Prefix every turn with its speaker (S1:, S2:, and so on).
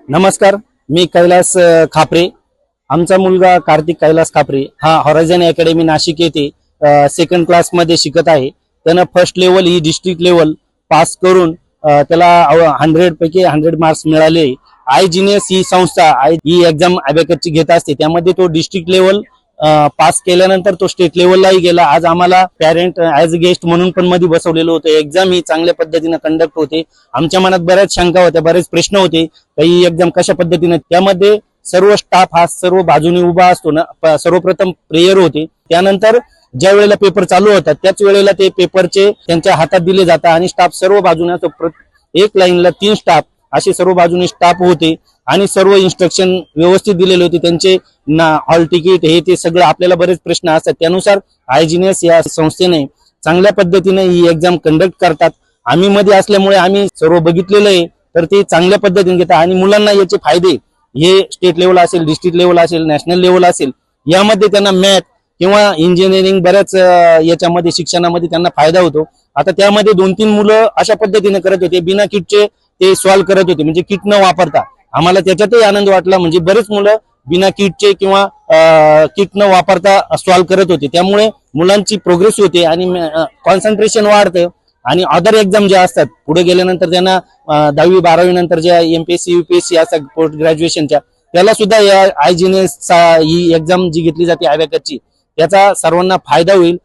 S1: नमस्कार, मी कैलास खापरे. आमचा मुलगा कार्तिक कैलास खापरे हा हॉरायझन अकॅडमी नाशिक येथे सेकंड क्लास मध्ये शिकत आहे. त्यानं फर्स्ट लेवल ही डिस्ट्रिक्ट लेवल पास करून त्याला 100 पैकी 100 मार्क्स मिळाले. आयजीनियस ही संस्था ही एक्झाम अबॅकसची घेत असते. त्यामध्ये तो डिस्ट्रिक्ट लेवल पास केल्यानंतर तो स्टेट लेवललाही गेला. आज आम्हाला पॅरेंट ऍज अ गेस्ट म्हणून पण मध्ये बसवलेलं होतं. एक्झाम ही चांगल्या पद्धतीने कंडक्ट होते. आमच्या मनात बऱ्याच शंका होत्या, बरेच प्रश्न होते, काही एक्झाम कशा पद्धतीने. त्यामध्ये सर्व स्टाफ हा सर्व बाजूने उभा असतो ना. सर्वप्रथम प्रेयर होते, त्यानंतर ज्या वेळेला पेपर चालू होतात त्याच वेळेला ते पेपरचे त्यांच्या हातात दिले जातात आणि स्टाफ सर्व बाजूने एक लाईनला 3 स्टाफ असे सर्व बाजूने स्टाफ होते आणि सर्व इन्स्ट्रक्शन व्यवस्थित दिलेले होते. त्यांचे हॉल तिकीट हे ते सगळं. आपल्याला बरेच प्रश्न असतात, त्यानुसार आयजीनियस या संस्थेने चांगल्या पद्धतीने ही एक्झाम कंडक्ट करतात. आम्ही मध्ये असल्यामुळे आम्ही सर्व बघितलेलं आहे, तर ते चांगल्या पद्धतीने घेतात आणि मुलांना याचे फायदे हे स्टेट लेवल असेल, डिस्ट्रिक्ट लेवल असेल, नॅशनल लेवल असेल, यामध्ये त्यांना मॅथ किंवा इंजिनिअरिंग बऱ्याच याच्यामध्ये शिक्षणामध्ये त्यांना फायदा होतो. आता त्यामध्ये 2-3 मुलं अशा पद्धतीने करत होते, बिना किटचे ते सॉल्व्ह करत होते, म्हणजे किट न वापरता. आम्हाला त्याच्यातही आनंद वाटला, म्हणजे बरेच मुलं बिना किटचे किंवा किट न वापरता सॉल्व्ह करत होते. त्यामुळे मुलांची प्रोग्रेस होते आणि कॉन्सन्ट्रेशन वाढतं. आणि अदर एक्झाम ज्या असतात पुढे गेल्यानंतर त्यांना 10वी 12वी नंतर ज्या एमपीएससी यूपीएससी असतात पोस्ट ग्रॅज्युएशनच्या, त्याला सुद्धा या आयजीनियस ही एक्झाम जी घेतली जाते अबॅकसची, त्याचा सर्वांना फायदा होईल